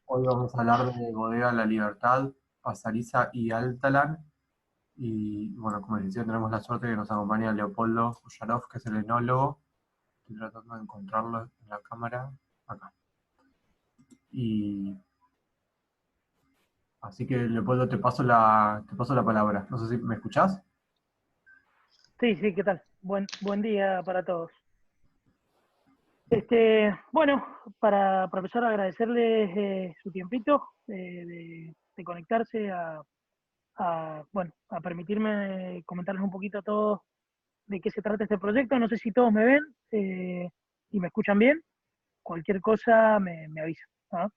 Hoy vamos a hablar de Bodega La Libertad, Pasariza y Altalán. Y bueno, como les decía, tenemos la suerte que nos acompaña Leopoldo Uyarov, que es el enólogo. Estoy tratando de encontrarlo en la cámara. Acá. Y así que Leopoldo, te paso la palabra. No sé si me escuchás. Sí, sí, ¿qué tal? Buen día para todos. Bueno, para empezar a agradecerles su tiempito de conectarse bueno, a permitirme comentarles un poquito a todos de qué se trata este proyecto. No sé si todos me ven y me escuchan bien. Cualquier cosa me avisan. ¿Ah?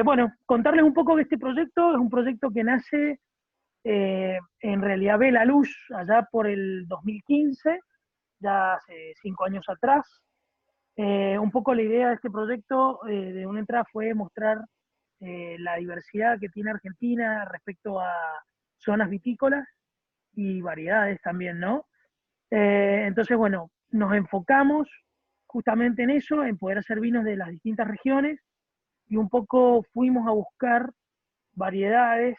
Bueno, contarles un poco de este proyecto. Es un proyecto que nace, en realidad ve la luz allá por el 2015, ya hace 5 años atrás. Un poco la idea de este proyecto de una entrada fue mostrar la diversidad que tiene Argentina respecto a zonas vitícolas y variedades también, ¿no? Entonces, bueno, nos enfocamos justamente en eso, en poder hacer vinos de las distintas regiones y un poco fuimos a buscar variedades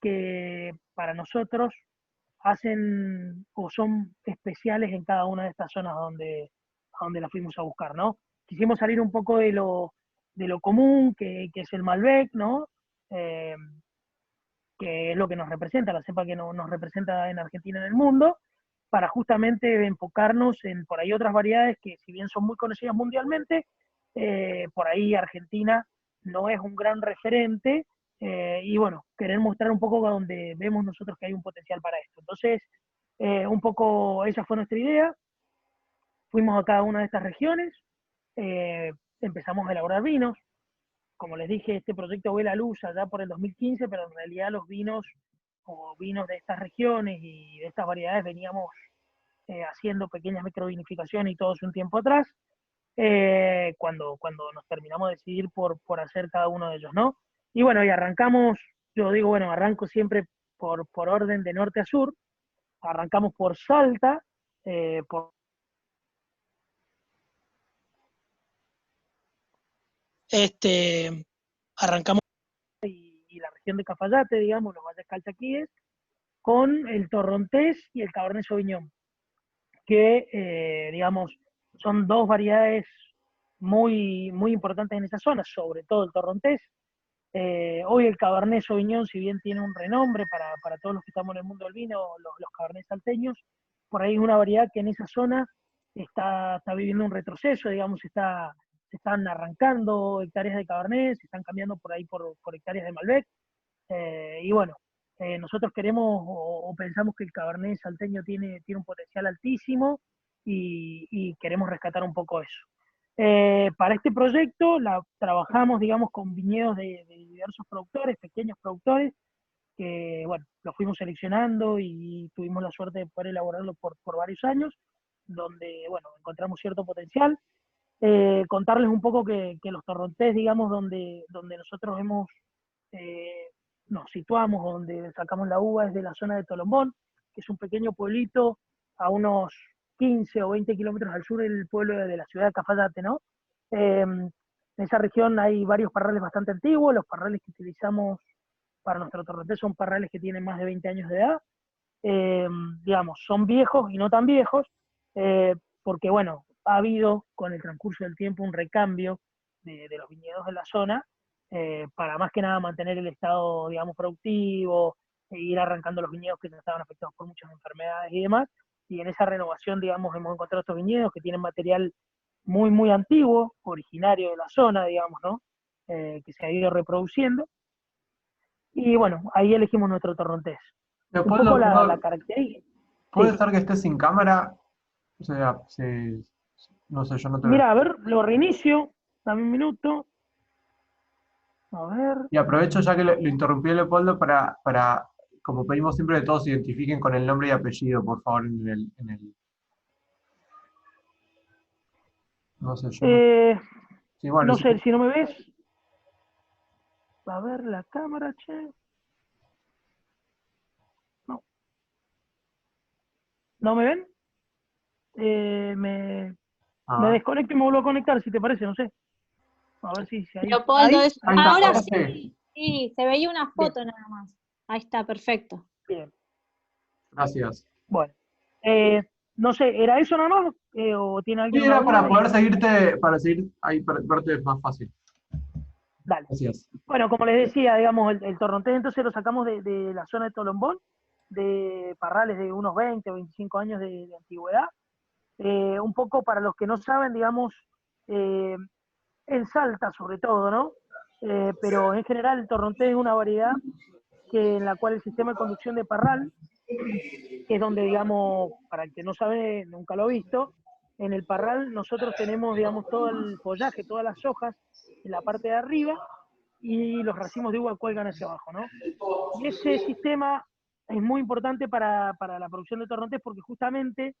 que para nosotros hacen o son especiales en cada una de estas zonas a donde la fuimos a buscar, ¿no? Quisimos salir un poco de lo común, que es el Malbec, ¿no? Eh, que es lo que nos representa, la cepa que nos representa en Argentina en el mundo, para justamente enfocarnos en por ahí otras variedades que si bien son muy conocidas mundialmente, por ahí Argentina no es un gran referente, y bueno, querer mostrar un poco a donde vemos nosotros que hay un potencial para esto. Entonces, un poco esa fue nuestra idea, fuimos a cada una de estas regiones, eh, empezamos a elaborar vinos. Como les dije, este proyecto ve la luz allá por el 2015, pero en realidad los vinos o vinos de estas regiones y de estas variedades veníamos haciendo pequeñas microvinificaciones y todo hace un tiempo atrás, cuando nos terminamos de decidir por hacer cada uno de ellos, ¿no? Y bueno, y arrancamos, yo digo, bueno, arranco siempre por orden de norte a sur, arrancamos por Salta, por este, arrancamos y la región de Cafayate, digamos, los valles calchaquíes, con el torrontés y el cabernet sauvignon, que, digamos, son dos variedades muy importantes en esa zona, sobre todo el torrontés. Hoy el cabernet sauvignon, si bien tiene un renombre para todos los que estamos en el mundo del vino, los cabernets salteños, por ahí es una variedad que en esa zona está viviendo un retroceso, digamos, se están arrancando hectáreas de cabernet, se están cambiando por ahí por hectáreas de Malbec. Y bueno, nosotros queremos o pensamos que el Cabernet salteño tiene un potencial altísimo y queremos rescatar un poco eso. Para este proyecto trabajamos, digamos, con viñedos de diversos productores, pequeños productores, que, bueno, los fuimos seleccionando y tuvimos la suerte de poder elaborarlo por varios años, donde, bueno, encontramos cierto potencial. Contarles un poco que los torrontés, digamos, donde nosotros eh, nos situamos, donde sacamos la uva, es de la zona de Tolombón, que es un pequeño pueblito a unos 15 o 20 kilómetros al sur del pueblo de la ciudad de Cafayate, ¿no? En esa región hay varios parrales bastante antiguos, los parrales que utilizamos para nuestro torrontés son parrales que tienen más de 20 años de edad, eh, digamos, son viejos y no tan viejos, porque bueno, ha habido con el transcurso del tiempo un recambio de los viñedos de la zona, para más que nada mantener el estado, digamos, productivo, e ir arrancando los viñedos que ya estaban afectados por muchas enfermedades y demás. Y en esa renovación, digamos, hemos encontrado estos viñedos que tienen material muy antiguo, originario de la zona, digamos, ¿no? Que se ha ido reproduciendo. Y bueno, ahí elegimos nuestro torrontés. Un poco Leopoldo, la característica. ¿puede Sí. ser que estés sin cámara? O sea, no sé, yo no te veo. Mira, a ver, lo reinicio. Dame un minuto. A ver. Y aprovecho ya que lo interrumpí Leopoldo para, como pedimos siempre, que todos se identifiquen con el nombre y apellido, por favor, no sé, yo no. Eh, Sí, bueno, no sí. sé si no me ves. A ver la cámara, che. No, ¿no me ven? Me A ver. desconecto y me vuelvo a conectar, si te parece, no sé. A ver si hay. Leopoldo, ¿Ahí? Ahí está, ahora ahora sí, sí. sí, se veía una Bien, foto nada más. Ahí está, perfecto. bien. Gracias. Bueno. Eh, no sé, ¿era eso nada más? ¿O tiene Sí, alguien una era para duda? poder seguirte, para seguir ahí, para verte más fácil. Dale. Gracias. Bueno, como les decía, digamos, el torrontés entonces lo sacamos de la zona de Tolombón, de parrales de unos 20 o 25 años de antigüedad. Un poco para los que no saben, digamos, eh, en Salta sobre todo, ¿no? Pero en general el torrontés es una variedad en la cual el sistema de conducción de parral, que es donde, digamos, para el que no sabe, nunca lo ha visto, en el parral nosotros tenemos, digamos, todo el follaje, todas las hojas en la parte de arriba y los racimos de uva cuelgan hacia abajo, ¿no? Y ese sistema es muy importante para la producción de torrontés porque justamente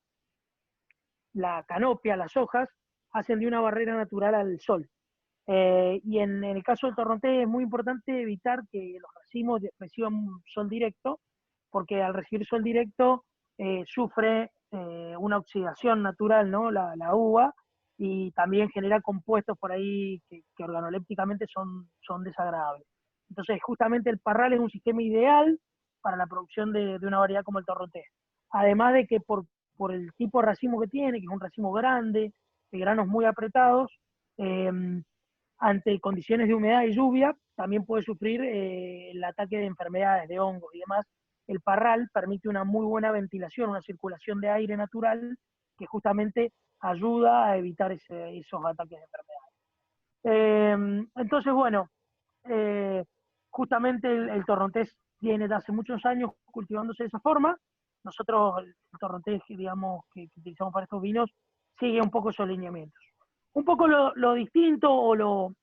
la canopia, las hojas, hacen de una barrera natural al sol. Y en el caso del torrontés es muy importante evitar que los racimos reciban sol directo, porque al recibir sol directo sufre una oxidación natural, ¿no? La uva, y también genera compuestos por ahí que organolépticamente son desagradables. Entonces, justamente el parral es un sistema ideal para la producción de una variedad como el torrontés. Además de que por el tipo de racimo que tiene, que es un racimo grande, de granos muy apretados, eh, ante condiciones de humedad y lluvia, también puede sufrir el ataque de enfermedades, de hongos y demás. El parral permite una muy buena ventilación, una circulación de aire natural que justamente ayuda a evitar esos ataques de enfermedades. Entonces, bueno, eh, justamente el torrontés viene de hace muchos años cultivándose de esa forma. Nosotros, el torrontés, digamos, que utilizamos para estos vinos, sigue un poco esos lineamientos. Un poco lo distinto o lo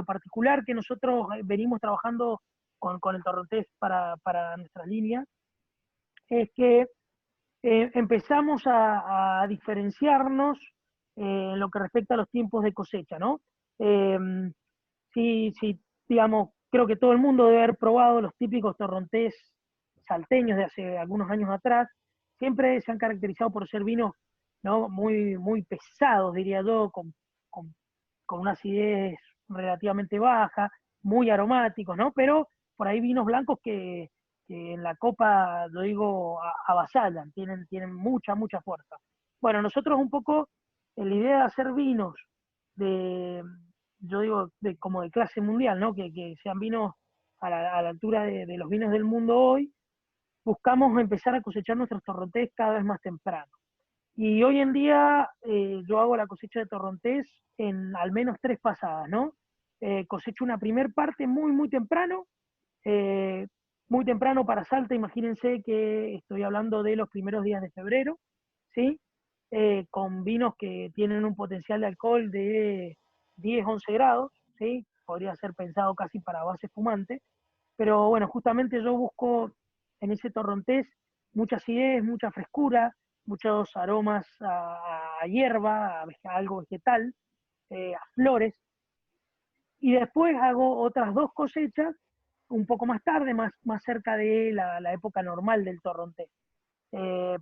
particular que nosotros venimos trabajando con el torrontés para nuestras líneas es que empezamos a diferenciarnos en lo que respecta a los tiempos de cosecha, ¿no? Eh, si, digamos, creo que todo el mundo debe haber probado los típicos torrontés salteños de hace algunos años atrás, siempre se han caracterizado por ser vinos, ¿no? Muy pesados, diría yo, con, con una acidez relativamente baja, muy aromáticos, ¿no? Pero por ahí vinos blancos que en la copa, lo digo, avasallan, tienen mucha fuerza. Bueno, nosotros un poco, la idea de hacer vinos de, yo digo, como de clase mundial, ¿no? Que sean vinos a la altura de los vinos del mundo hoy, buscamos empezar a cosechar nuestros torrontés cada vez más temprano. Y hoy en día yo hago la cosecha de torrontés en al menos 3 pasadas, ¿no? Cosecho una primer parte muy temprano, eh, muy temprano para Salta, imagínense que estoy hablando de los primeros días de febrero, ¿sí? Con vinos que tienen un potencial de alcohol de 10, 11 grados, ¿sí? Podría ser pensado casi para base fumante, pero bueno, justamente yo busco en ese torrontés mucha acidez, mucha frescura, muchos aromas a hierba, a algo vegetal, a flores, y después hago otras 2 cosechas un poco más tarde, más cerca de la época normal del torrontés.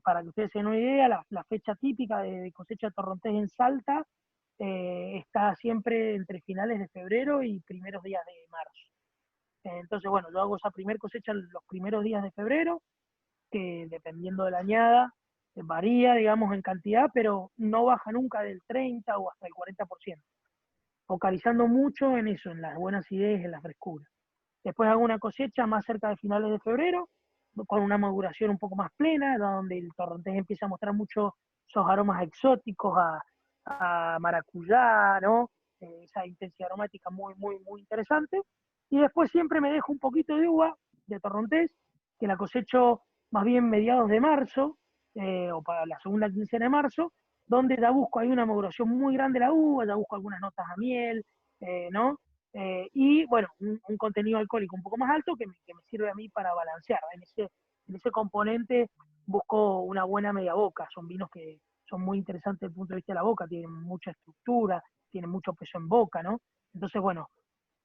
Para que ustedes se den una idea, la fecha típica de cosecha de torrontés en Salta está siempre entre finales de febrero y primeros días de marzo. Entonces, bueno, yo hago esa primer cosecha los primeros días de febrero, que dependiendo de la añada, varía, digamos, en cantidad, pero no baja nunca del 30 o hasta el 40%, focalizando mucho en eso, en las buenas ideas, en la frescura. Después hago una cosecha más cerca de finales de febrero, con una maduración un poco más plena, donde el torrontés empieza a mostrar mucho esos aromas exóticos a maracuyá, ¿no? Esa intensidad aromática muy interesante. Y después siempre me dejo un poquito de uva de torrontés, que la cosecho más bien mediados de marzo, o para la segunda quincena de marzo, donde ya busco ahí una maduración muy grande de la uva, ya busco algunas notas a miel, ¿no? Y bueno, un contenido alcohólico un poco más alto que me sirve a mí para balancear. En ese componente busco una buena media boca, son vinos que son muy interesantes desde el punto de vista de la boca, tienen mucha estructura, tienen mucho peso en boca, ¿no? Entonces, bueno,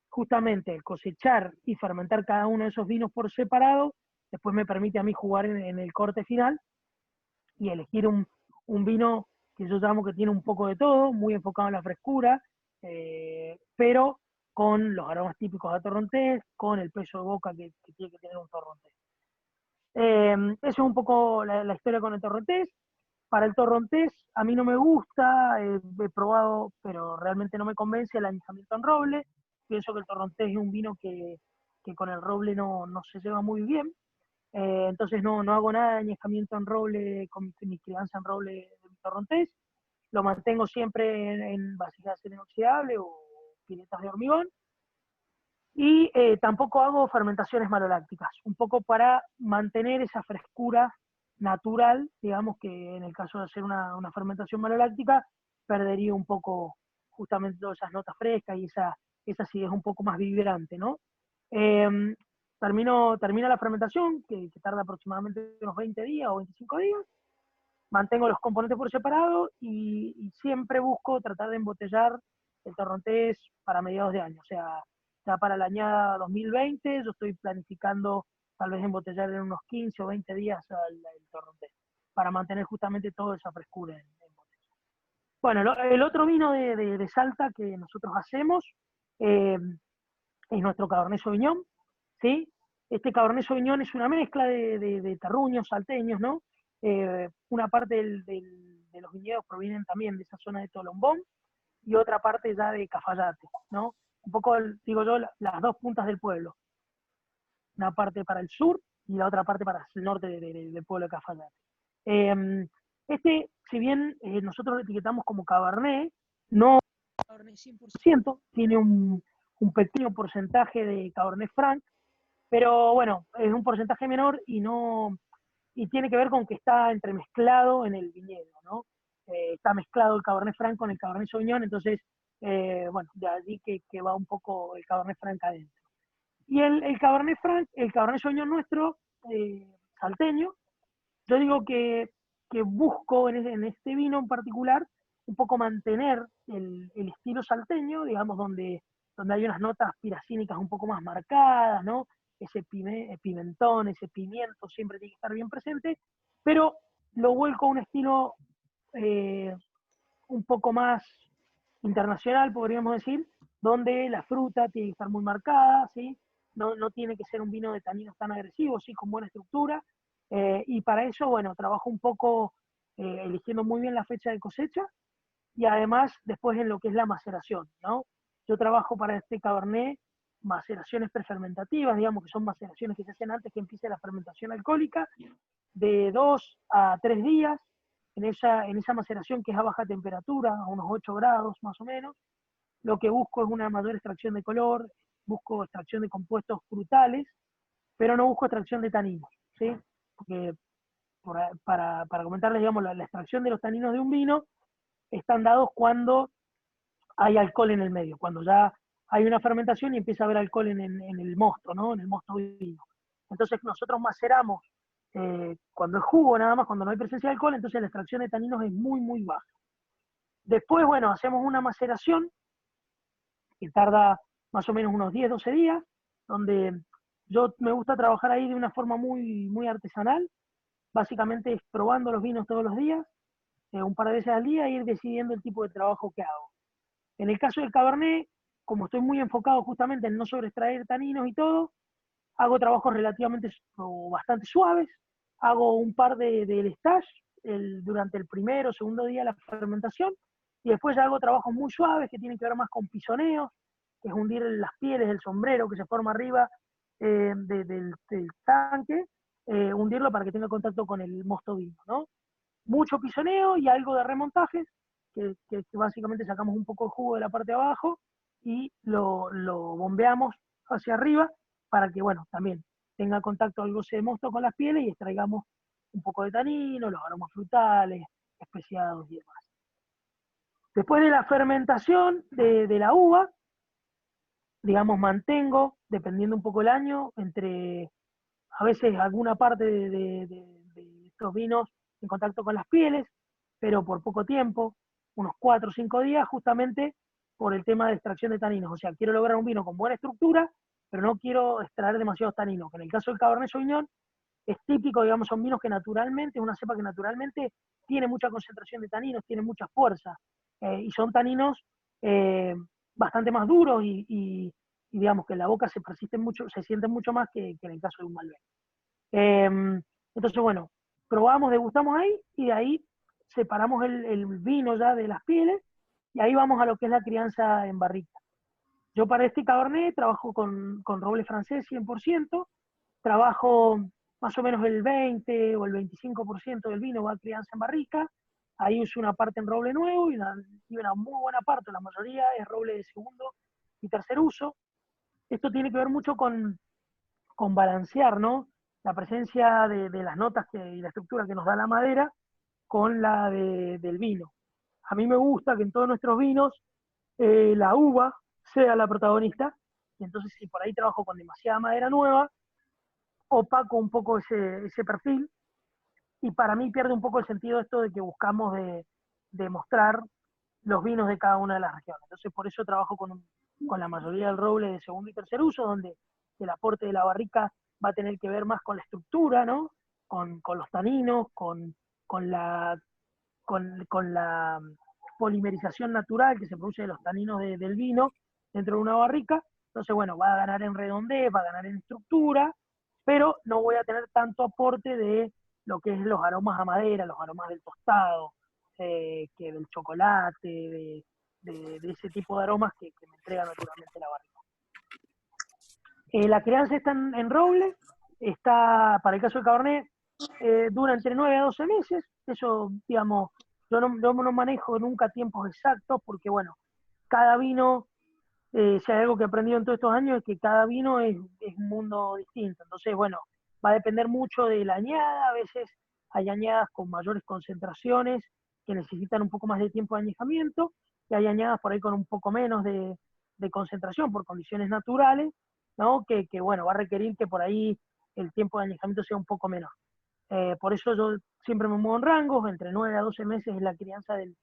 justamente el cosechar y fermentar cada uno de esos vinos por separado, después me permite a mí jugar en el corte final y elegir un vino que yo llamo que tiene un poco de todo, muy enfocado en la frescura, pero con los aromas típicos de torrontés, con el peso de boca que tiene que tener un torrontés. Eso es un poco la historia con el torrontés. Para el torrontés, a mí no me gusta, he probado, pero realmente no me convence el añejamiento en roble. Pienso que el torrontés es un vino que con el roble no se lleva muy bien. Entonces no hago nada de añejamiento en roble, con mi crianza en roble de mi torrontés. Lo mantengo siempre en vasijas de acero inoxidable o piletas de hormigón. Y tampoco hago fermentaciones malolácticas, un poco para mantener esa frescura natural, digamos que en el caso de hacer una fermentación maloláctica, perdería un poco justamente todas esas notas frescas y esa acidez un poco más vibrante, ¿no? Termina la fermentación, que tarda aproximadamente unos 20 días o 25 días, mantengo los componentes por separado y siempre busco tratar de embotellar el torrontés para mediados de año, o sea, ya para la añada 2020 yo estoy planificando tal vez embotellar en unos 15 o 20 días el torrontés, para mantener justamente toda esa frescura en botella. Bueno, el otro vino de Salta que nosotros hacemos es nuestro Cabernet Sauvignon, ¿sí? Este Cabernet Sauvignon es una mezcla de terruños salteños, ¿no? Una parte de los viñedos provienen también de esa zona de Tolombón y otra parte ya de Cafayate, ¿no? Un poco, digo yo, las dos puntas del pueblo. Una parte para el sur y la otra parte para el norte del pueblo de Cafayate. Si bien nosotros lo etiquetamos como Cabernet, no Cabernet 100%, tiene un pequeño porcentaje de Cabernet Franc, pero bueno, es un porcentaje menor y tiene que ver con que está entremezclado en el viñedo, ¿no? Está mezclado el Cabernet Franc con el Cabernet Sauvignon, entonces, bueno, de allí que va un poco el Cabernet Franc adentro. Y el Cabernet Franc, el Cabernet Sauvignon nuestro, salteño, yo digo que busco en este vino en particular un poco mantener el estilo salteño, digamos, donde hay unas notas piracínicas un poco más marcadas, ¿no? Ese pimentón, ese pimiento siempre tiene que estar bien presente, pero lo vuelco a un estilo eh, un poco más internacional, podríamos decir, donde la fruta tiene que estar muy marcada, ¿sí? No tiene que ser un vino de taninos tan agresivos, sí, con buena estructura. Y para eso, bueno, trabajo un poco eligiendo muy bien la fecha de cosecha y además después en lo que es la maceración, ¿no? Yo trabajo para este Cabernet maceraciones prefermentativas, digamos que son maceraciones que se hacen antes que empiece la fermentación alcohólica, de 2 a 3 días, en esa maceración que es a baja temperatura, a unos 8 grados más o menos. Lo que busco es una mayor extracción de color, busco extracción de compuestos frutales, pero no busco extracción de taninos, ¿sí? Porque para comentarles, digamos, la extracción de los taninos de un vino están dados cuando hay alcohol en el medio, cuando ya hay una fermentación y empieza a haber alcohol en el mosto, ¿no? En el mosto vino. Entonces nosotros maceramos cuando es jugo nada más, cuando no hay presencia de alcohol, entonces la extracción de taninos es muy, muy baja. Después, bueno, hacemos una maceración que tarda más o menos unos 10, 12 días, donde yo me gusta trabajar ahí de una forma muy, muy artesanal, básicamente es probando los vinos todos los días, un par de veces al día, e ir decidiendo el tipo de trabajo que hago. En el caso del Cabernet, como estoy muy enfocado justamente en no sobreextraer taninos y todo, hago trabajos relativamente o bastante suaves, hago un par del stage durante el primero o segundo día de la fermentación, y después ya hago trabajos muy suaves que tienen que ver más con pisoneos, que es hundir las pieles del sombrero que se forma arriba del tanque, hundirlo para que tenga contacto con el mosto vino, ¿no? Mucho pisoneo y algo de remontajes, que básicamente sacamos un poco de jugo de la parte de abajo y lo bombeamos hacia arriba para que, bueno, también tenga contacto el goce de mosto con las pieles y extraigamos un poco de tanino, los aromas frutales, especiados y demás. Después de la fermentación de la uva, digamos, mantengo, dependiendo un poco el año, entre a veces alguna parte de estos vinos en contacto con las pieles, pero por poco tiempo, unos 4 o 5 días, justamente por el tema de extracción de taninos. O sea, quiero lograr un vino con buena estructura, pero no quiero extraer demasiados taninos. En el caso del Cabernet Sauvignon, es típico, digamos, son vinos que naturalmente, es una cepa que naturalmente tiene mucha concentración de taninos, tiene mucha fuerza, y son taninos, bastante más duros y digamos que en la boca se persisten mucho, se sienten mucho más que en el caso de un Malbec. Entonces, bueno, probamos, degustamos ahí y de ahí separamos el vino ya de las pieles y ahí vamos a lo que es la crianza en barrica. Yo para este Cabernet trabajo con roble francés 100%, trabajo más o menos el 20 o el 25% del vino va a crianza en barrica, ahí uso una parte en roble nuevo y una muy buena parte, la mayoría es roble de segundo y tercer uso. Esto tiene que ver mucho con balancear, ¿no? La presencia de las notas y la estructura que nos da la madera con la del vino. A mí me gusta que en todos nuestros vinos la uva sea la protagonista, y entonces si por ahí trabajo con demasiada madera nueva, opaco un poco ese perfil, y para mí pierde un poco el sentido esto de que buscamos de mostrar los vinos de cada una de las regiones. Entonces por eso trabajo con la mayoría del roble de segundo y tercer uso, donde el aporte de la barrica va a tener que ver más con la estructura, ¿no? Con los taninos, con la polimerización natural que se produce de los taninos del vino dentro de una barrica. Entonces, bueno, va a ganar en redondez, va a ganar en estructura, pero no voy a tener tanto aporte de lo que es los aromas a madera, los aromas del tostado, que del chocolate, de ese tipo de aromas que me entrega naturalmente la barrica. La crianza está en roble, está, para el caso del Cabernet, dura entre 9 a 12 meses, eso, digamos, yo no manejo nunca tiempos exactos, porque bueno, cada vino, si hay algo que he aprendido en todos estos años, es que cada vino es un mundo distinto, entonces bueno, va a depender mucho de la añada, a veces hay añadas con mayores concentraciones que necesitan un poco más de tiempo de añejamiento, y hay añadas por ahí con un poco menos de concentración por condiciones naturales, ¿no? Que bueno, va a requerir que por ahí el tiempo de añejamiento sea un poco menor. Por eso yo siempre me muevo en rangos, entre 9 a 12 meses es la crianza del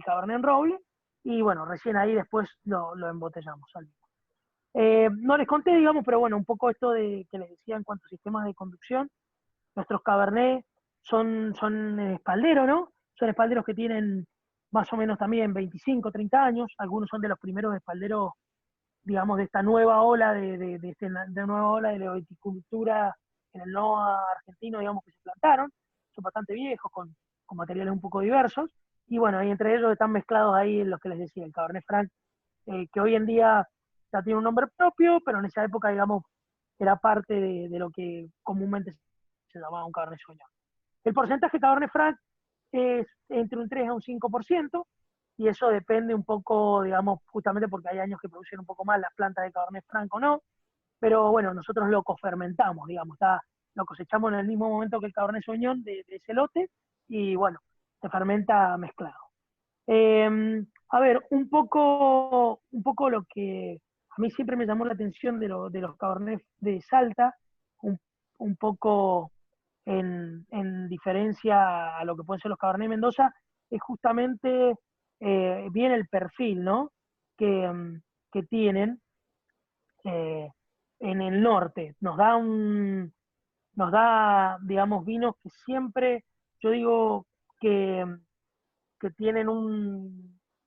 Cabernet en roble, y bueno, recién ahí después lo embotellamos. No les conté, digamos, pero bueno, un poco esto de que les decía en cuanto a sistemas de conducción, nuestros Cabernet son espalderos, ¿no? Son espalderos que tienen más o menos también 25, 30 años, algunos son de los primeros espalderos, digamos, de esta nueva ola de nueva ola de la viticultura en el NOA argentino, digamos, que se plantaron, son bastante viejos, con materiales un poco diversos, y bueno, y entre ellos están mezclados ahí los que les decía, el Cabernet Franc, que hoy en día ya tiene un nombre propio, pero en esa época, digamos, era parte de lo que comúnmente se llamaba un Cabernet Sauvignon. El porcentaje de Cabernet Franc es entre un 3 a un 5%, y eso depende un poco, digamos, justamente porque hay años que producen un poco más las plantas de Cabernet Franc o no, pero bueno, nosotros lo cofermentamos, digamos, lo cosechamos en el mismo momento que el Cabernet Sauvignon de ese lote, y bueno, se fermenta mezclado. A ver, un poco lo que a mí siempre me llamó la atención de los Cabernet de Salta, un poco en diferencia a lo que pueden ser los Cabernet Mendoza, es justamente bien el perfil, ¿no? Que tienen en el norte. Nos da, digamos, vinos que siempre, yo digo que, que tienen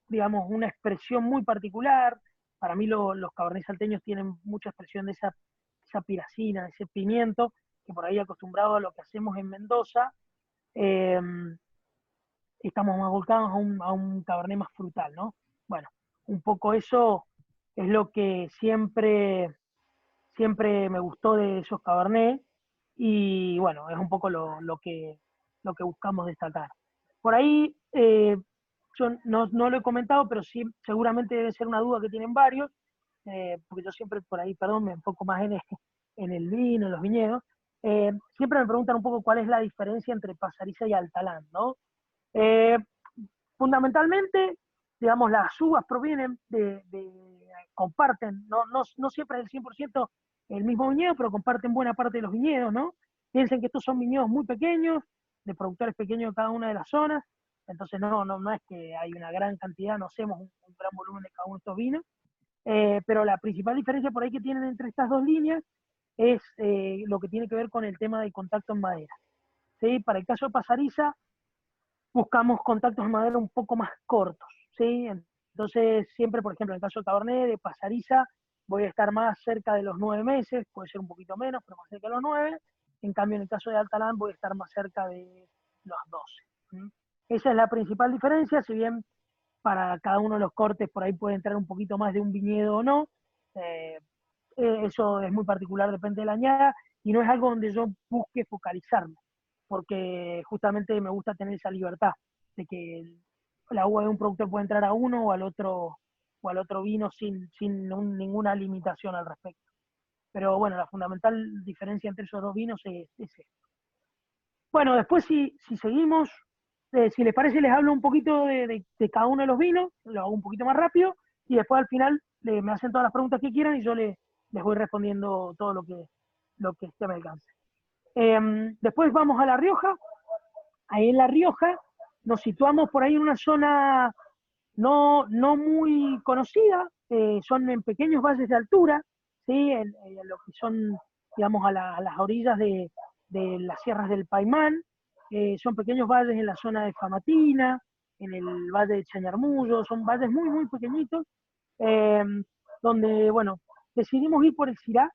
digamos, una expresión muy particular. Para mí los Cabernet salteños tienen mucha expresión de esa piracina, de ese pimiento, que por ahí acostumbrado a lo que hacemos en Mendoza, eh, estamos más volcados a un Cabernet más frutal, ¿no? Bueno, un poco eso es lo que siempre me gustó de esos Cabernet, y bueno, es un poco lo que buscamos destacar. Por ahí, yo no lo he comentado, pero sí, seguramente debe ser una duda que tienen varios, porque yo siempre por ahí, perdón, me enfoco más en el vino, en los viñedos. Siempre me preguntan un poco cuál es la diferencia entre Pasariza y Altalán, ¿no? Eh, Fundamentalmente, digamos, las uvas provienen comparten, no siempre es el 100% el mismo viñedo, pero comparten buena parte de los viñedos, ¿no? Piensen que estos son viñedos muy pequeños, de productores pequeños de cada una de las zonas, entonces no es que hay una gran cantidad, no hacemos un gran volumen de cada uno de estos vinos, pero la principal diferencia por ahí que tienen entre estas dos líneas es lo que tiene que ver con el tema del contacto en madera. ¿Sí? Para el caso de Pasariza, buscamos contactos de madera un poco más cortos, ¿sí? Entonces, siempre, por ejemplo, en el caso de Cabernet, de Pasariza, voy a estar más cerca de los 9 meses, puede ser un poquito menos, pero más cerca de los 9. En cambio, en el caso de Altalán, voy a estar más cerca de los 12. ¿Mm? Esa es la principal diferencia, si bien para cada uno de los cortes por ahí puede entrar un poquito más de un viñedo o no. Eh, Eso es muy particular, depende de la añada, y no es algo donde yo busque focalizarme, porque justamente me gusta tener esa libertad de que la uva de un productor puede entrar a uno o al otro vino sin ninguna limitación al respecto. Pero bueno, la fundamental diferencia entre esos dos vinos es esto. Bueno, después si seguimos, si les parece, les hablo un poquito de cada uno de los vinos, lo hago un poquito más rápido, y después al final me hacen todas las preguntas que quieran y yo les voy respondiendo todo lo que esté a mi alcance. Después vamos a La Rioja. Ahí en La Rioja nos situamos por ahí en una zona no muy conocida, son en pequeños valles de altura, ¿sí? En lo que son, digamos, a las orillas de las sierras del Paimán, son pequeños valles en la zona de Famatina, en el valle de Chañarmullo, son valles muy, muy pequeñitos, eh, donde, bueno, decidimos ir por el Syrah,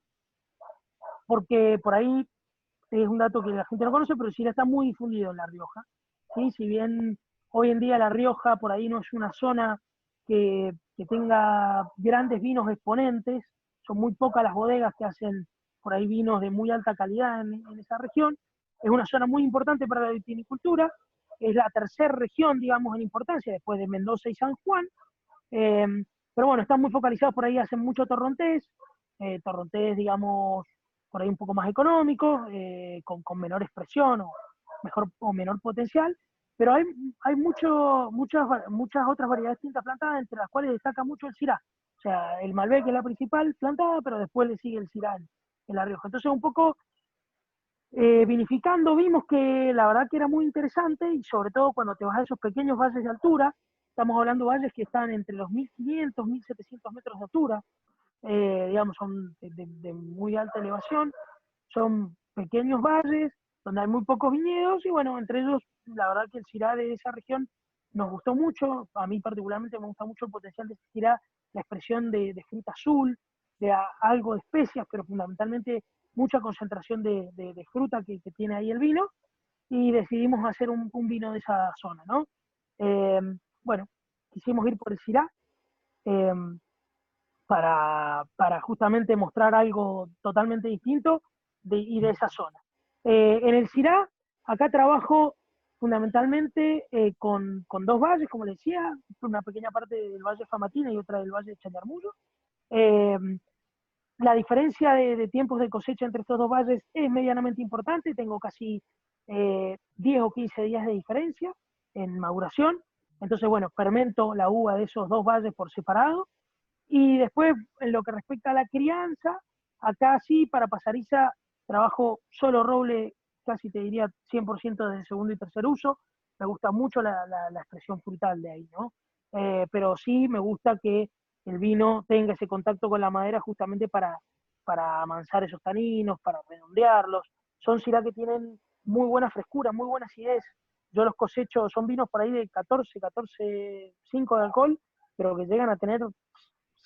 porque por ahí es un dato que la gente no conoce, pero el Syrah está muy difundido en La Rioja. ¿Sí? Si bien hoy en día La Rioja por ahí no es una zona que tenga grandes vinos exponentes, son muy pocas las bodegas que hacen por ahí vinos de muy alta calidad en esa región. Es una zona muy importante para la viticultura, es la tercera región, digamos, en importancia, después de Mendoza y San Juan. Eh, pero bueno, están muy focalizados por ahí, hacen mucho torrontés, digamos, por ahí un poco más económicos, con menor expresión o menor potencial, pero hay muchas otras variedades de tinta plantada, entre las cuales destaca mucho el Syrah. O sea, el Malbec es la principal plantada, pero después le sigue el Syrah en La Rioja. Entonces, un poco vinificando, vimos que la verdad que era muy interesante, y sobre todo cuando te vas a esos pequeños valles de altura, estamos hablando de valles que están entre los 1500, 1700 metros de altura, digamos, son de muy alta elevación, son pequeños valles donde hay muy pocos viñedos, y bueno, entre ellos, la verdad que el Syrah de esa región nos gustó mucho. A mí particularmente me gusta mucho el potencial de ese Syrah, la expresión de fruta azul, algo de especias, pero fundamentalmente mucha concentración de fruta que tiene ahí el vino, y decidimos hacer un vino de esa zona, ¿no? Eh, bueno, quisimos ir por el Syrah, eh, para justamente mostrar algo totalmente distinto y de esa zona. En el Syrah, acá trabajo fundamentalmente con dos valles, como les decía, una pequeña parte del Valle Famatina y otra del Valle de Chañarmullo. Eh, la diferencia de tiempos de cosecha entre estos dos valles es medianamente importante, tengo casi 10 o 15 días de diferencia en maduración, entonces bueno, fermento la uva de esos dos valles por separado. Y después, en lo que respecta a la crianza, acá sí, para pasariza, trabajo solo roble, casi te diría 100% de segundo y tercer uso. Me gusta mucho la expresión frutal de ahí, ¿no? Pero sí me gusta que el vino tenga ese contacto con la madera justamente para amansar esos taninos, para redondearlos. Son Syrah que tienen muy buena frescura, muy buena acidez. Yo los cosecho, son vinos por ahí de 14,5 de alcohol, pero que llegan a tener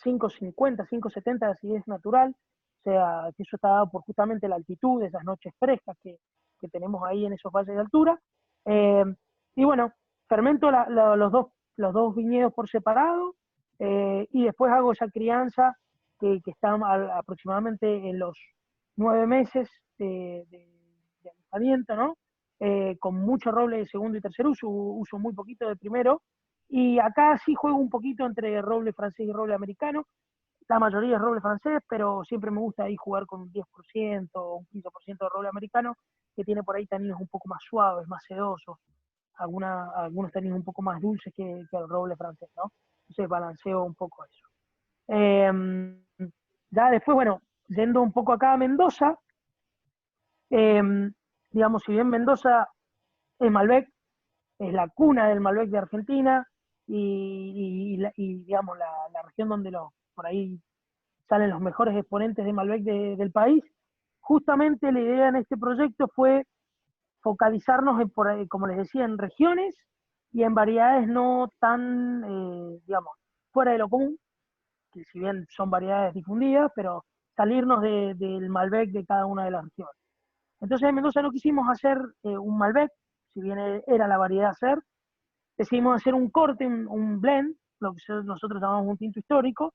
5,50, 5,70 de acidez natural, o sea, que eso está dado por justamente la altitud, esas noches frescas que tenemos ahí en esos valles de altura. Eh, y bueno, fermento los dos viñedos por separado, y después hago esa crianza que está aproximadamente en los 9 meses de alistamiento, ¿no? Con mucho roble de segundo y tercer uso muy poquito de primero, y acá sí juego un poquito entre roble francés y roble americano. La mayoría es roble francés, pero siempre me gusta ahí jugar con un 10% o un 15% de roble americano, que tiene por ahí taninos un poco más suaves, más sedosos, algunos taninos un poco más dulces que el roble francés, ¿no? Entonces balanceo un poco eso. Ya después, bueno, yendo un poco acá a Mendoza, eh, digamos, si bien Mendoza es Malbec, es la cuna del Malbec de Argentina, y digamos, la región donde por ahí salen los mejores exponentes de Malbec del país. Justamente la idea en este proyecto fue focalizarnos, por ahí, como les decía, en regiones y en variedades no tan, digamos, fuera de lo común, que si bien son variedades difundidas, pero salirnos del Malbec de cada una de las regiones. Entonces en Mendoza no quisimos hacer un Malbec, si bien era la variedad a hacer, decidimos hacer un corte, un blend, lo que nosotros llamamos un tinto histórico.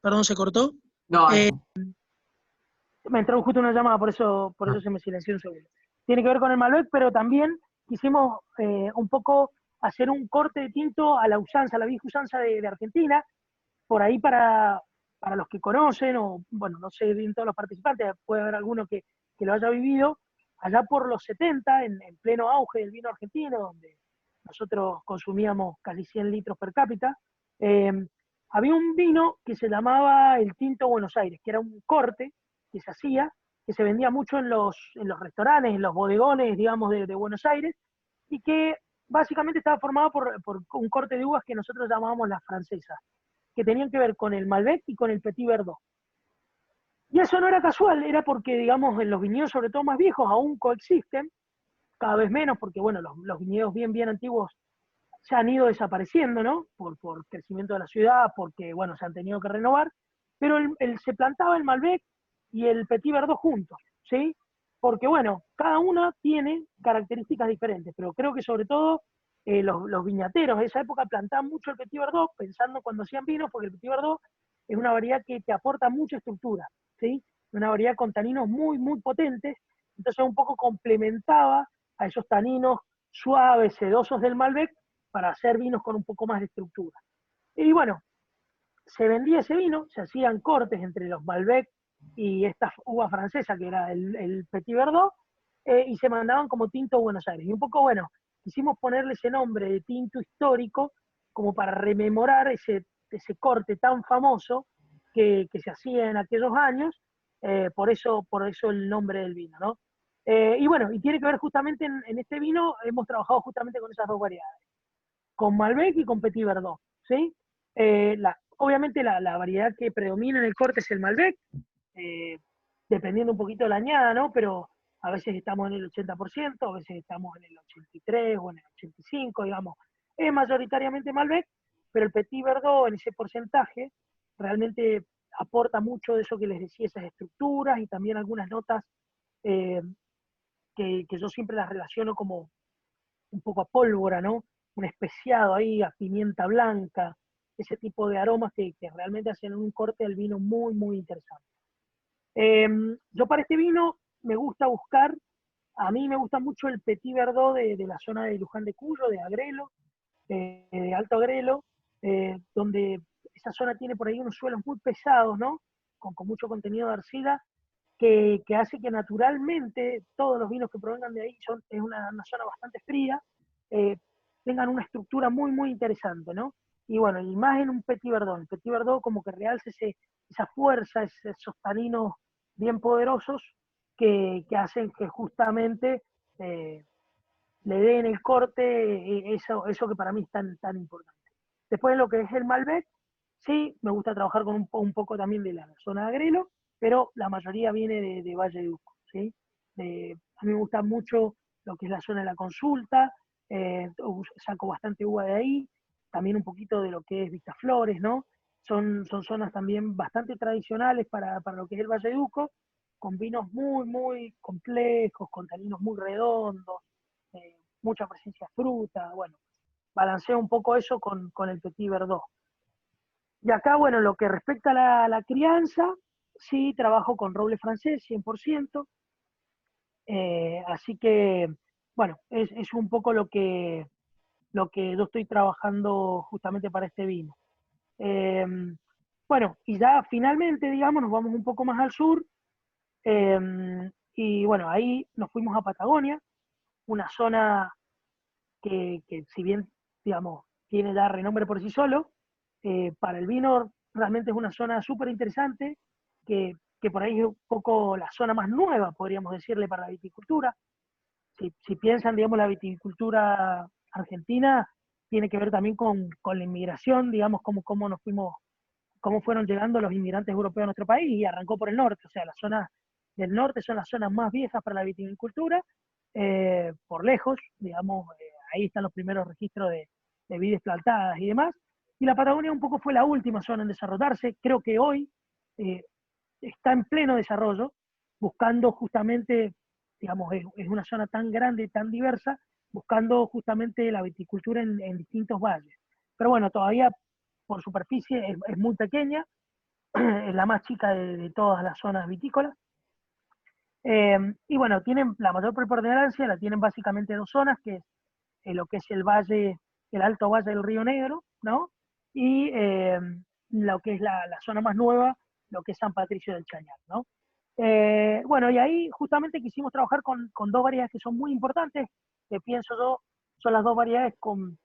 Perdón, ¿se cortó? No, Me entró justo una llamada, por eso se me silenció un segundo. Tiene que ver con el Malbec, pero también quisimos un poco hacer un corte de tinto a la usanza, a la vieja usanza de Argentina, por ahí para los que conocen, o bueno, no sé bien todos los participantes, puede haber alguno que lo haya vivido, allá por los 70, en pleno auge del vino argentino, donde nosotros consumíamos casi 100 litros per cápita, había un vino que se llamaba el Tinto Buenos Aires, que era un corte que se hacía, que se vendía mucho en los restaurantes, en los bodegones, digamos, de Buenos Aires, y que básicamente estaba formado por un corte de uvas que nosotros llamábamos las francesas, que tenían que ver con el Malbec y con el Petit Verdot. Y eso no era casual, era porque, digamos, en los viñedos, sobre todo más viejos, aún coexisten, cada vez menos, porque, bueno, los viñedos bien antiguos se han ido desapareciendo, ¿no? Por crecimiento de la ciudad, porque, bueno, se han tenido que renovar, pero se plantaba el Malbec y el Petit Verdot juntos, ¿sí? Porque, bueno, cada una tiene características diferentes, pero creo que sobre todo los viñateros de esa época plantaban mucho el Petit Verdot, pensando cuando hacían vinos, porque el Petit Verdot es una variedad que te aporta mucha estructura, ¿sí? Una variedad con taninos muy potentes, entonces un poco complementaba a esos taninos suaves, sedosos del Malbec, para hacer vinos con un poco más de estructura. Y bueno, se vendía ese vino, se hacían cortes entre los Malbec y esta uva francesa, que era el Petit Verdot, y se mandaban como tinto a Buenos Aires. Y un poco, bueno, quisimos ponerle ese nombre de tinto histórico como para rememorar ese corte tan famoso que se hacía en aquellos años, por eso el nombre del vino, ¿no? Y bueno, y tiene que ver justamente en este vino, hemos trabajado justamente con esas dos variedades, con Malbec y con Petit Verdot, ¿sí? Obviamente la variedad que predomina en el corte es el Malbec, dependiendo un poquito de la añada, ¿no? Pero a veces estamos en el 80%, a veces estamos en el 83% o en el 85%, digamos. Es mayoritariamente Malbec, pero el Petit Verdot en ese porcentaje realmente aporta mucho de eso que les decía, esas estructuras y también algunas notas eh, que yo siempre las relaciono como un poco a pólvora, ¿no? Un especiado ahí, a pimienta blanca, ese tipo de aromas que realmente hacen un corte del vino muy interesante. Yo para este vino me gusta buscar, a mí me gusta mucho el Petit Verdot de la zona de Luján de Cuyo, de Agrelo, de Alto Agrelo, donde esa zona tiene por ahí unos suelos muy pesados, ¿no? Con mucho contenido de arcilla, que hace que naturalmente todos los vinos que provengan de ahí es una zona bastante fría, tengan una estructura muy interesante, ¿no? Y bueno, y más en un Petit Verdot. El Petit Verdot como que realza esa fuerza, esos taninos bien poderosos que hacen que justamente le den el corte, eso que para mí es tan importante. Después lo que es el Malbec, sí, me gusta trabajar con un poco también de la zona de Agrelo, pero la mayoría viene de Valle de Uco, ¿sí? A mí me gusta mucho lo que es la zona de la Consulta, saco bastante uva de ahí, también un poquito de lo que es Vistaflores, ¿no? Son zonas también bastante tradicionales para lo que es el Valle de Uco, con vinos muy complejos, con taninos muy redondos, mucha presencia de fruta, bueno, balanceo un poco eso con el Petit Verdot. Y acá, bueno, lo que respecta a la crianza, sí, trabajo con roble francés, 100%, así que, bueno, es un poco lo que yo estoy trabajando justamente para este vino. Eh, bueno, y ya finalmente, digamos, nos vamos un poco más al sur, y bueno, ahí nos fuimos a Patagonia, una zona que si bien, digamos, tiene ya renombre por sí solo, para el vino realmente es una zona súper interesante, que por ahí es un poco la zona más nueva, podríamos decirle, para la viticultura. Si piensan, digamos, la viticultura argentina, tiene que ver también con la inmigración, digamos, cómo nos fuimos, cómo fueron llegando los inmigrantes europeos a nuestro país, y arrancó por el norte, o sea, las zonas del norte son las zonas más viejas para la viticultura, por lejos, digamos, ahí están los primeros registros de vides plantadas y demás. Y la Patagonia un poco fue la última zona en desarrollarse. Creo que hoy está en pleno desarrollo, buscando justamente, digamos, es una zona tan grande y tan diversa, buscando justamente la viticultura en distintos valles. Pero bueno, todavía por superficie es muy pequeña, es la más chica de todas las zonas vitícolas. Y bueno, tienen la mayor preponderancia, la tienen básicamente dos zonas, que es lo que es el valle, el alto valle del Río Negro, ¿no? Y lo que es la zona más nueva, lo que es San Patricio del Chañar, ¿no? Bueno, y ahí justamente quisimos trabajar con dos variedades que son muy importantes, que pienso yo son las dos variedades con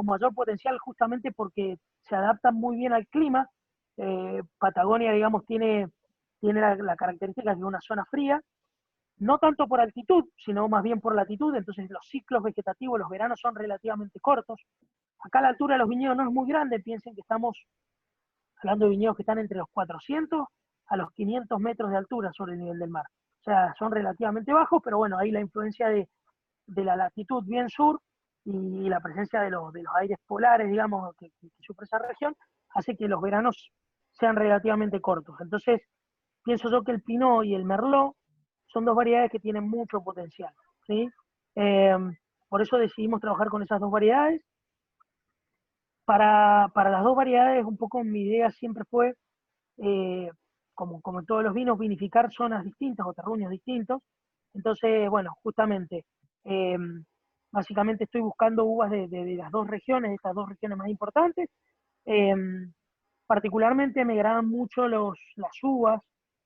mayor potencial justamente porque se adaptan muy bien al clima. Patagonia, digamos, tiene la característica de que es una zona fría, no tanto por altitud, sino más bien por latitud, entonces los ciclos vegetativos, los veranos son relativamente cortos. Acá la altura de los viñedos no es muy grande, piensen que estamos hablando de viñedos que están entre los 400 a los 500 metros de altura sobre el nivel del mar. O sea, son relativamente bajos, pero bueno, ahí la influencia de la latitud bien sur y la presencia de los aires polares, digamos, que sufre esa región, hace que los veranos sean relativamente cortos. Entonces, pienso yo que el Pinot y el Merlot son dos variedades que tienen mucho potencial, ¿sí? Eh, por eso decidimos trabajar con esas dos variedades. Para las dos variedades, un poco mi idea siempre fue, como en todos los vinos, vinificar zonas distintas o terruños distintos. Entonces, bueno, justamente, eh, básicamente estoy buscando uvas de las dos regiones, estas dos regiones más importantes. Eh, Particularmente me agradan mucho las uvas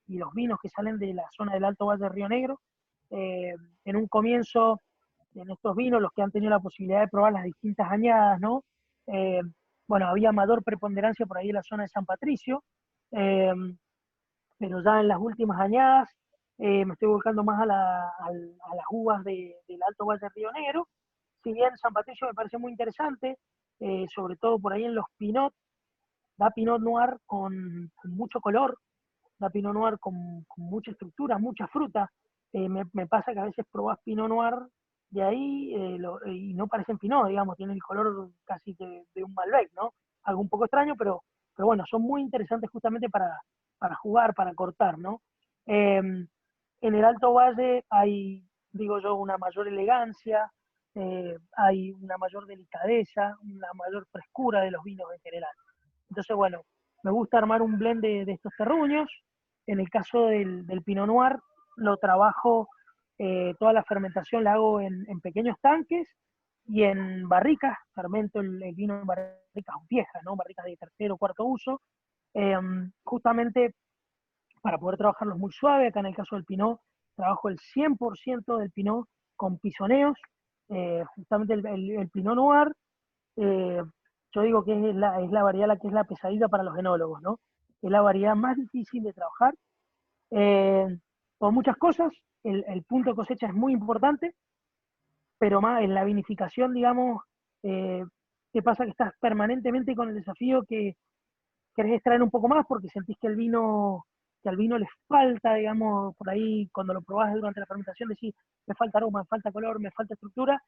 y los vinos que salen de la zona del Alto Valle de Río Negro. En un comienzo, en estos vinos, los que han tenido la posibilidad de probar las distintas añadas, ¿no? Eh, bueno, había mayor preponderancia por ahí en la zona de San Patricio, eh, pero ya en las últimas añadas me estoy buscando más a las uvas del Alto Valle de Río Negro. Si bien San Patricio me parece muy interesante, sobre todo por ahí en los Pinot, da Pinot Noir con mucho color, da Pinot Noir con mucha estructura, mucha fruta. Me pasa que a veces probás Pinot Noir de ahí y no parecen Pinot, digamos, tienen el color casi que de un Malbec, ¿no? Algo un poco extraño, pero bueno, son muy interesantes justamente para jugar, para cortar, ¿no? En el Alto Valle hay, digo yo, una mayor elegancia, hay una mayor delicadeza, una mayor frescura de los vinos en general. Entonces, bueno, me gusta armar un blend de estos terruños. En el caso del Pinot Noir, lo trabajo, toda la fermentación la hago en pequeños tanques y en barricas. Fermento el vino en barricas viejas, ¿no? Barricas de tercero o cuarto uso. Justamente para poder trabajarlos muy suave. Acá en el caso del Pinot, trabajo el 100% del Pinot con pisoneos. Justamente el Pinot Noir, eh, yo digo que es la variedad la que es la pesadilla para los enólogos, ¿no? Es la variedad más difícil de trabajar, eh, por muchas cosas. El punto de cosecha es muy importante, pero más en la vinificación, digamos, te pasa que estás permanentemente con el desafío que querés extraer un poco más porque sentís que al vino le falta, digamos, por ahí cuando lo probás durante la fermentación decís, me falta aroma, me falta color, me falta estructura,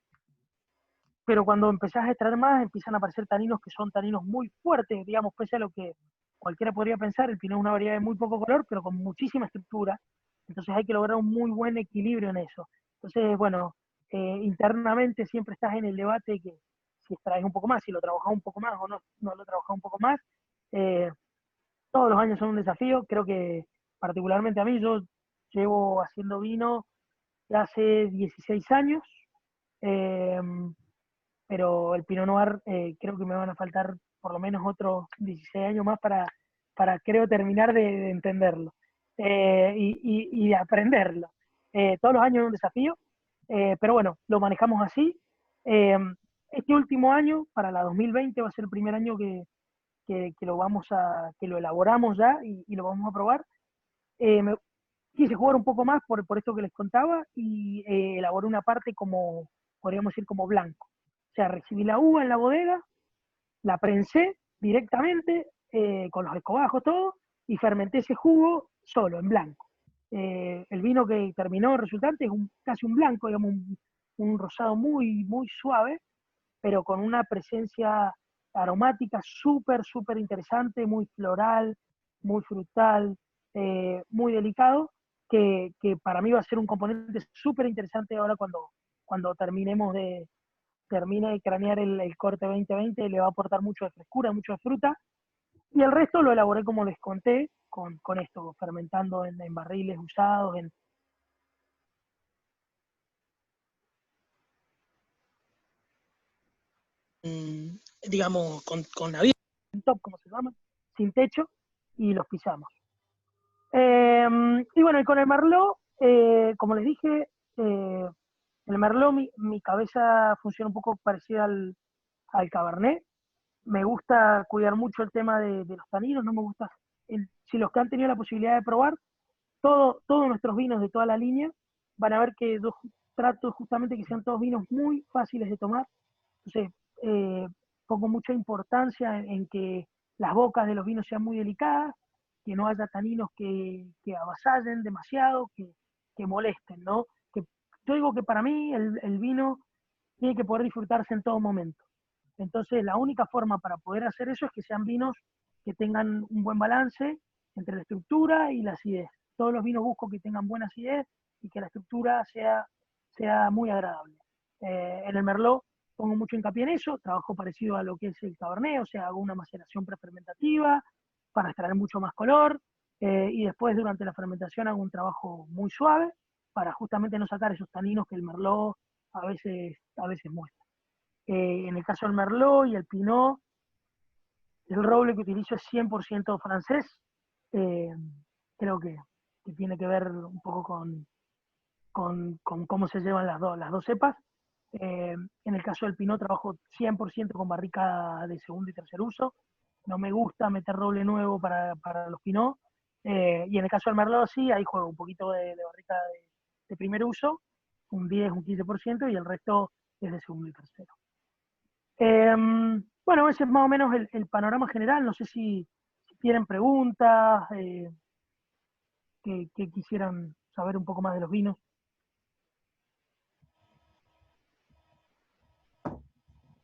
pero cuando empezás a extraer más empiezan a aparecer taninos que son taninos muy fuertes, digamos, pese a lo que cualquiera podría pensar, el Pinot es una variedad de muy poco color, pero con muchísima estructura, entonces hay que lograr un muy buen equilibrio en eso. Entonces, bueno, internamente siempre estás en el debate que si extraes un poco más, si lo trabajas un poco más o no lo trabajas un poco más. Eh, Todos los años son un desafío, creo que particularmente a mí, yo llevo haciendo vino de hace 16 años, eh, pero el Pinot Noir creo que me van a faltar por lo menos otros 16 años más para creo, terminar de entenderlo y de aprenderlo. Todos los años es un desafío, pero bueno, lo manejamos así. Eh, este último año, para la 2020, va a ser el primer año que lo elaboramos ya y lo vamos a probar. Me quise jugar un poco más por esto que les contaba y elaboré una parte como, podríamos decir, como blanco. O sea, recibí la uva en la bodega, la prensé directamente con los escobajos, todo, y fermenté ese jugo solo, en blanco. El vino que terminó resultante es casi un blanco, digamos, un rosado muy, muy suave, pero con una presencia aromática súper, súper interesante, muy floral, muy frutal, muy delicado, que para mí va a ser un componente súper interesante ahora cuando termine de cranear el corte 2020, le va a aportar mucho de frescura, mucho de fruta, y el resto lo elaboré como les conté, con esto, fermentando en barriles usados, digamos, con abierto, top, como se llama, sin techo, y los pisamos. Y bueno, y con el Merlot, como les dije, el Merlot, mi cabeza funciona un poco parecida al Cabernet. Me gusta cuidar mucho el tema de los taninos, no me gusta. Si los que han tenido la posibilidad de probar, todos nuestros vinos de toda la línea, van a ver que yo trato justamente que sean todos vinos muy fáciles de tomar. Entonces, pongo mucha importancia en que las bocas de los vinos sean muy delicadas, que no haya taninos que avasallen demasiado, que molesten, ¿no? Yo digo que para mí el vino tiene que poder disfrutarse en todo momento. Entonces, la única forma para poder hacer eso es que sean vinos que tengan un buen balance entre la estructura y la acidez. Todos los vinos busco que tengan buena acidez y que la estructura sea muy agradable. En el Merlot pongo mucho hincapié en eso, trabajo parecido a lo que es el Cabernet, o sea, hago una maceración prefermentativa para extraer mucho más color, y después durante la fermentación hago un trabajo muy suave para justamente no sacar esos taninos que el Merlot a veces muestra. En el caso del Merlot y el Pinot, el roble que utilizo es 100% francés. Eh, Creo que tiene que ver un poco con cómo se llevan las dos cepas. En el caso del Pinot trabajo 100% con barrica de segundo y tercer uso. No me gusta meter roble nuevo para los Pinot. Y en el caso del Merlot sí, ahí juego un poquito de barrica de primer uso, un 10, un 15%, y el resto es de segundo y tercero. Bueno, ese es más o menos el panorama general. No sé si tienen preguntas, que quisieran saber un poco más de los vinos.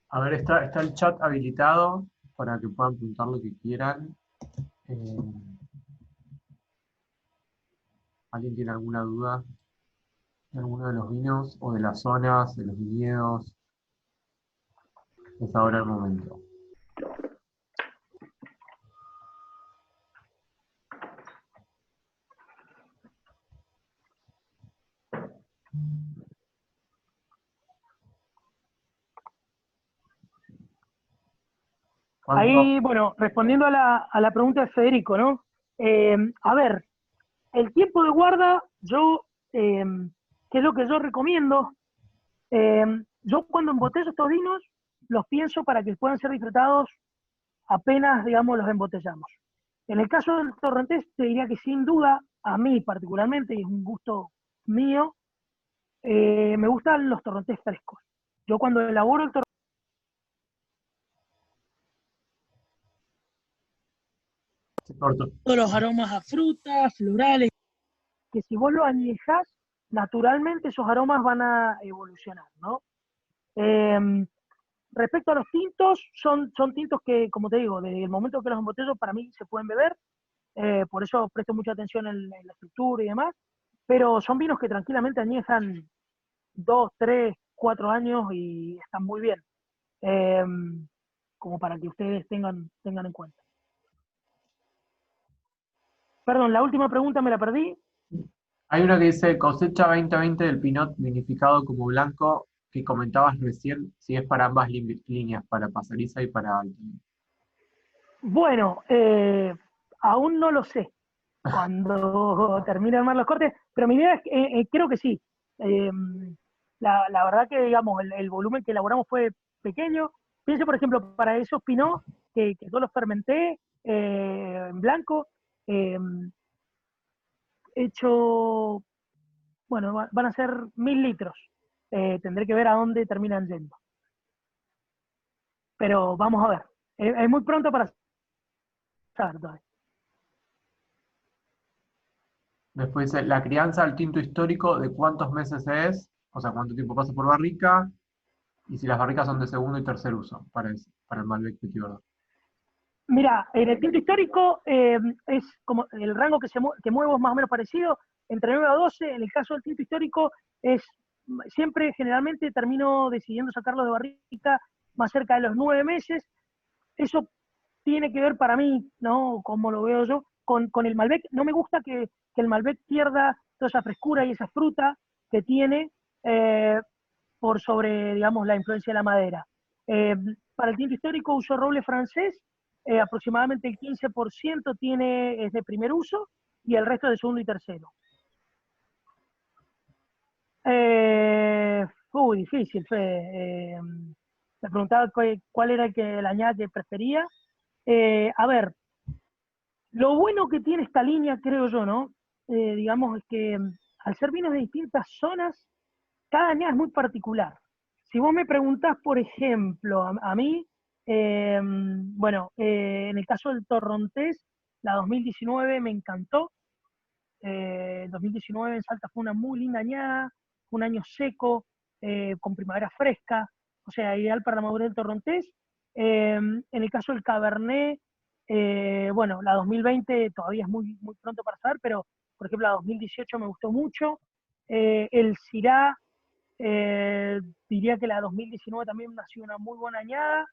A ver, está el chat habilitado para que puedan preguntar lo que quieran. ¿Alguien tiene alguna duda de alguno de los vinos o de las zonas, de los viñedos? Es ahora el momento. Ahí, bueno, respondiendo a la pregunta de Federico, ¿no? A ver, el tiempo de guarda, ¿qué es lo que yo recomiendo? Yo cuando embotello estos vinos, los pienso para que puedan ser disfrutados apenas, digamos, los embotellamos. En el caso del torrontés, te diría que sin duda, a mí particularmente, y es un gusto mío, me gustan los torrontés frescos. Yo cuando elaboro el torrontés, Se cortó. todos los aromas a frutas, florales, que si vos lo añejas, naturalmente esos aromas van a evolucionar, ¿no? Eh, Respecto a los tintos, son tintos que, como te digo, desde el momento que los embotello, para mí se pueden beber, por eso presto mucha atención en la estructura y demás, pero son vinos que tranquilamente añejan 2, 3, 4 años y están muy bien, eh, como para que ustedes tengan en cuenta. Perdón, la última pregunta me la perdí. Hay uno que dice cosecha 2020 del Pinot vinificado como blanco, que comentabas recién, si es para ambas líneas, para Pastoriza y para Altamira. Bueno, aún no lo sé cuando termine de armar los cortes, pero mi idea es que creo que sí. Eh, la verdad que, digamos, el volumen que elaboramos fue pequeño. Pienso, por ejemplo, para esos Pinot, que yo los fermenté en blanco, eh, hecho, bueno, van a ser 1000 litros. Tendré que ver a dónde terminan yendo. Pero vamos a ver. Es muy pronto para saber todavía. Después dice, la crianza al tinto histórico, ¿de cuántos meses es? O sea, cuánto tiempo pasa por barrica y si las barricas son de segundo y tercer uso para el Malbec Petit Verdot. Mira, en el tinto histórico es como el rango que muevo es más o menos parecido, entre 9 a 12. En el caso del tinto histórico es siempre, generalmente, termino decidiendo sacarlo de barrica más cerca de los 9 meses. Eso tiene que ver para mí, ¿no? Como lo veo yo, con el Malbec. No me gusta que el Malbec pierda toda esa frescura y esa fruta que tiene eh, por sobre, digamos, la influencia de la madera. Eh, para el tinto histórico uso roble francés, aproximadamente el 15% es de primer uso y el resto de segundo y tercero. Difícil, Fede. Me preguntaba cuál era el añade que prefería. A ver, lo bueno que tiene esta línea, creo yo, ¿no? Digamos, es que al ser vinos de distintas zonas, cada añada es muy particular. Si vos me preguntás, por ejemplo, a mí, bueno, en el caso del Torrontés, la 2019 me encantó. 2019 en Salta fue una muy linda añada, fue un año seco, con primavera fresca, o sea, ideal para la madurez del Torrontés. En el caso del Cabernet, bueno, la 2020 todavía es muy, muy pronto para saber, pero por ejemplo la 2018 me gustó mucho. El Syrah, diría que la 2019 también ha sido una muy buena añada.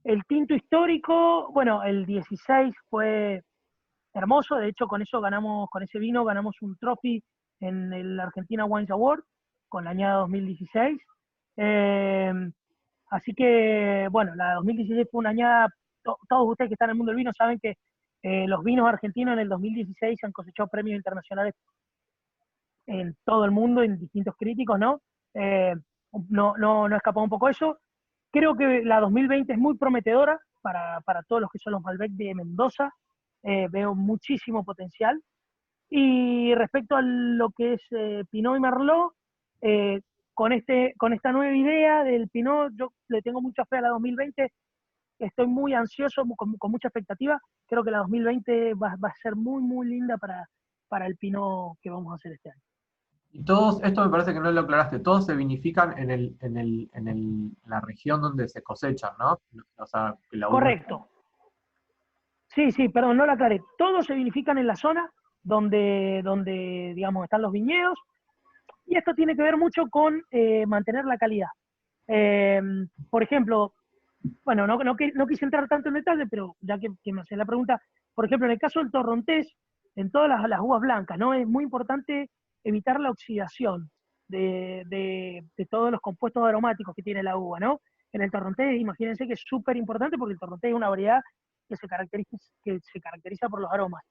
El tinto histórico, bueno, el 16 fue hermoso, de hecho con eso ganamos, con ese vino ganamos un trophy en el Argentina Wines Award, con la añada 2016. Eh, Así que, bueno, la 2016 fue una añada, todos ustedes que están en el mundo del vino saben que los vinos argentinos en el 2016 han cosechado premios internacionales en todo el mundo, en distintos críticos, ¿no? Eh, no escapó un poco eso. Creo que la 2020 es muy prometedora para todos los que son los Malbec de Mendoza. Veo muchísimo potencial. Y respecto a lo que es Pinot y Merlot, eh, con esta nueva idea del Pinot, yo le tengo mucha fe a la 2020. Estoy muy ansioso, con mucha expectativa. Creo que la 2020 va a ser muy, muy linda para el Pinot que vamos a hacer este año. Y todos, esto me parece que no lo aclaraste, todos se vinifican la región donde se cosechan, ¿no? O sea, que la uva. Correcto. Sí, sí, perdón, no la aclaré. Todos se vinifican en la zona donde digamos, están los viñedos, y esto tiene que ver mucho con mantener la calidad. Eh, por ejemplo, bueno, no quise entrar tanto en detalle, pero ya que me hace la pregunta, por ejemplo, en el caso del torrontés, en todas las uvas blancas, ¿no? Es muy importante evitar la oxidación de todos los compuestos aromáticos que tiene la uva, ¿no? En el torrontés, imagínense que es súper importante porque el torrontés es una variedad que se caracteriza por los aromas.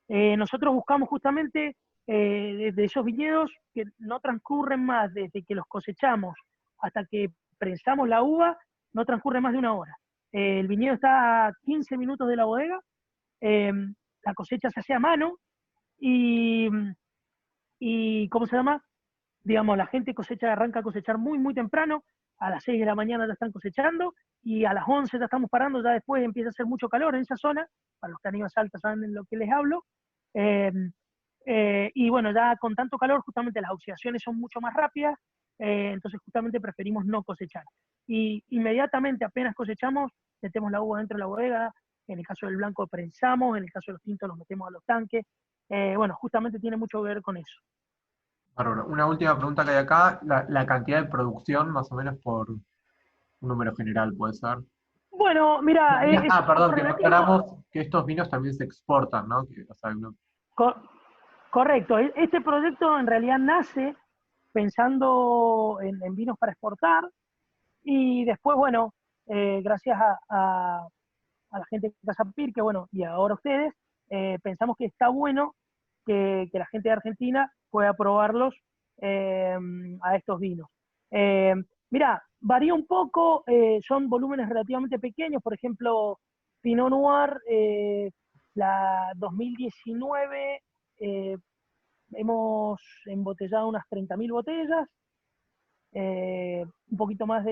Nosotros buscamos justamente de esos viñedos que no transcurren más desde que los cosechamos hasta que prensamos la uva, no transcurre más de una hora. El viñedo está a 15 minutos de la bodega, eh, la cosecha se hace a mano y, ¿cómo se llama? Digamos, la gente arranca a cosechar muy, muy temprano, a las 6 de la mañana ya están cosechando y a las 11 ya estamos parando, ya después empieza a hacer mucho calor en esa zona, para los que han ido a Salta saben de lo que les hablo. Eh, y bueno, ya con tanto calor, justamente las oxidaciones son mucho más rápidas, entonces justamente preferimos no cosechar. Y inmediatamente, apenas cosechamos, metemos la uva dentro de la bodega, en el caso del blanco prensamos, en el caso de los tintos los metemos a los tanques. Bueno, justamente tiene mucho que ver con eso. Bárbaro. Una última pregunta que hay acá, la cantidad de producción, más o menos por un número general, puede ser. Bueno, mira, es Perdón, que no relativo. aclaramos que estos vinos también se exportan, ¿no? O sea, Co- Correcto, este proyecto en realidad nace pensando en vinos para exportar, y después, bueno, gracias a la gente de Casa Pir, que bueno, y ahora ustedes, pensamos que está bueno que la gente de Argentina pueda probarlos, eh, a estos vinos. Eh, Mira, varía un poco, son volúmenes relativamente pequeños, por ejemplo, Pinot Noir, la 2019, eh, hemos embotellado unas 30.000 botellas, un poquito más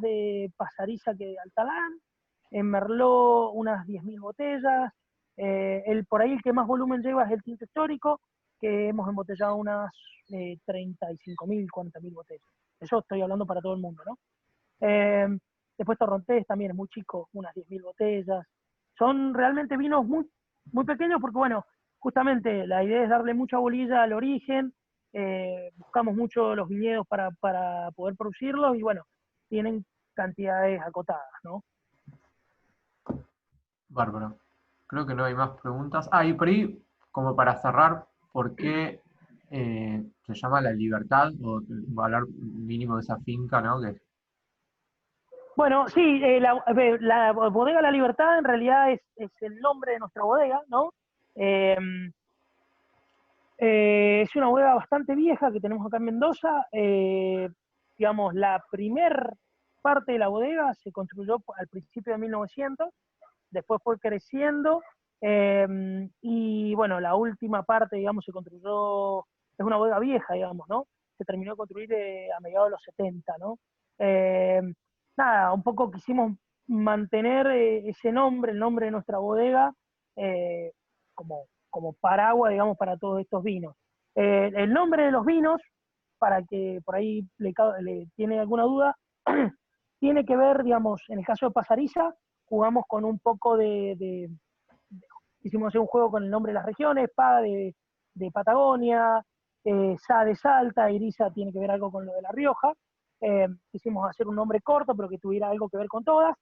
de Pasariza que de Altalán. En Merlot unas 10.000 botellas. Por ahí el que más volumen lleva es el tinto histórico. que hemos embotellado unas 35.000, 40.000 botellas. Eso estoy hablando para todo el mundo, ¿no? Después Torrontés también es muy chico, unas 10.000 botellas. Son realmente vinos muy, muy pequeños porque, bueno, justamente la idea es darle mucha bolilla al origen, buscamos mucho los viñedos para poder producirlos y, bueno, tienen cantidades acotadas, ¿no? Bárbaro. Creo que no hay más preguntas. Ah, y por ahí, como para cerrar, ¿por qué se llama La Libertad? O el valor mínimo de esa finca, ¿no? Que, Bueno, sí, la bodega La Libertad en realidad es el nombre de nuestra bodega, ¿no? Eh, es una bodega bastante vieja que tenemos acá en Mendoza. Digamos, la primer parte de la bodega se construyó al principio de 1900, después fue creciendo, y bueno, la última parte, digamos, se construyó, es una bodega vieja, digamos, ¿no? Se terminó de construir a mediados de los 70, ¿no? Eh, Nada, un poco quisimos mantener ese nombre, el nombre de nuestra bodega, eh, como paraguas, digamos, para todos estos vinos. El nombre de los vinos, para que por ahí le tiene alguna duda, tiene que ver, digamos, en el caso de Pasariza, jugamos con un poco hicimos un juego con el nombre de las regiones, Pa de Patagonia, Sa de Salta, Iriza tiene que ver algo con lo de La Rioja. Quisimos hacer un nombre corto, pero que tuviera algo que ver con todas.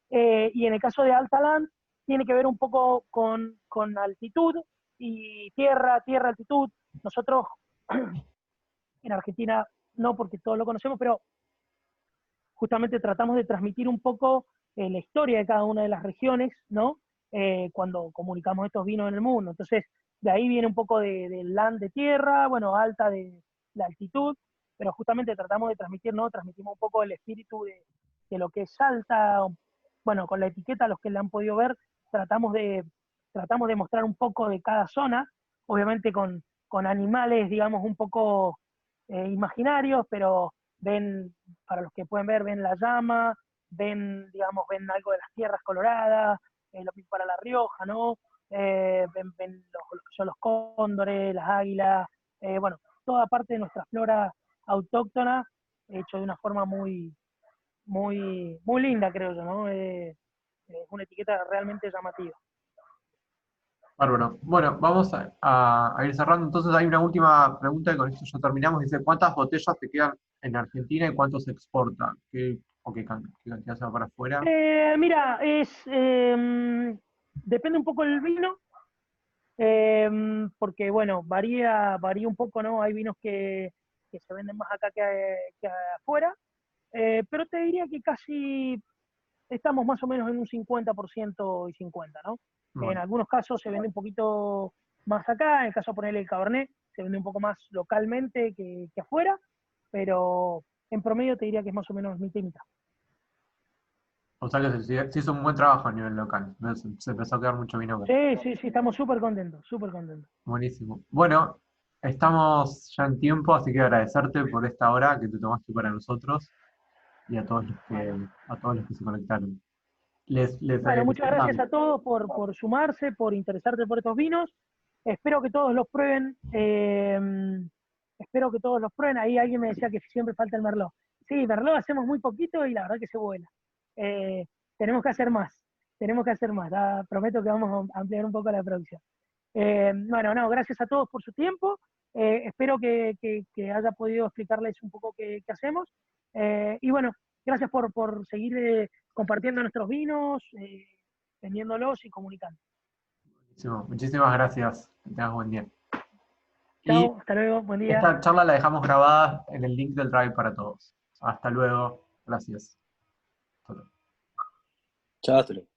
Y en el caso de Altalán, tiene que ver un poco con altitud y tierra, altitud. Nosotros en Argentina no, porque todos lo conocemos, pero justamente tratamos de transmitir un poco la historia de cada una de las regiones, ¿no? Cuando comunicamos estos vinos en el mundo. Entonces, de ahí viene un poco del land de tierra, bueno, alta de la altitud, pero justamente tratamos de transmitir, ¿no? Transmitimos un poco el espíritu de lo que es Salta. Bueno, con la etiqueta, los que la han podido ver, tratamos de mostrar un poco de cada zona, obviamente con animales, digamos, un poco imaginarios, pero ven, para los que pueden ver, ven la llama, digamos, ven algo de las tierras coloradas, lo mismo para La Rioja, ¿no? Ven lo que son los cóndores, las águilas, bueno, toda parte de nuestra flora autóctona, hecho de una forma muy, muy, muy linda, creo yo, ¿no? Es una etiqueta realmente llamativa. bárbaro. Bueno, vamos a ir cerrando. Entonces hay una última pregunta y con esto ya terminamos. Dice, ¿cuántas botellas te quedan en Argentina y cuánto se exporta? ¿Qué cantidad se va para afuera? Mira, depende un poco del vino, porque bueno, varía un poco, ¿no? Hay vinos que se venden más acá que afuera, pero te diría que casi estamos más o menos en un 50% y 50, ¿no? En Bueno, algunos casos se vende un poquito más acá, en el caso de ponerle el Cabernet, se vende un poco más localmente que afuera, pero en promedio te diría que es más o menos mitad y mitad. o sea que se hizo un buen trabajo a nivel local. ¿No? Se empezó a quedar mucho vino acá. Sí, sí, sí, estamos súper contentos, súper contentos. Buenísimo. Bueno, estamos ya en tiempo, así que agradecerte por esta hora que te tomaste para nosotros y Bueno, a todos los que se conectaron. bueno, muchas gracias Nada, a todos por sumarse, por interesarte por estos vinos. Espero que todos los prueben. Espero que todos los prueben. Ahí alguien me decía que siempre falta el Merlot. Sí, Merlot hacemos muy poquito y la verdad que se vuela. Eh, tenemos que hacer más. Tenemos que hacer más. Prometo que vamos a ampliar un poco la producción. Bueno, no, gracias a todos por su tiempo. Espero que haya podido explicarles un poco qué hacemos. Y bueno, gracias por seguir compartiendo nuestros vinos, vendiéndolos y comunicando. buenísimo. Muchísimas gracias. Que tengas buen día. Y Chao, hasta luego, buen día. esta charla la dejamos grabada en el link del Drive para todos. Hasta luego. Gracias. Hasta luego. Chao, hasta luego.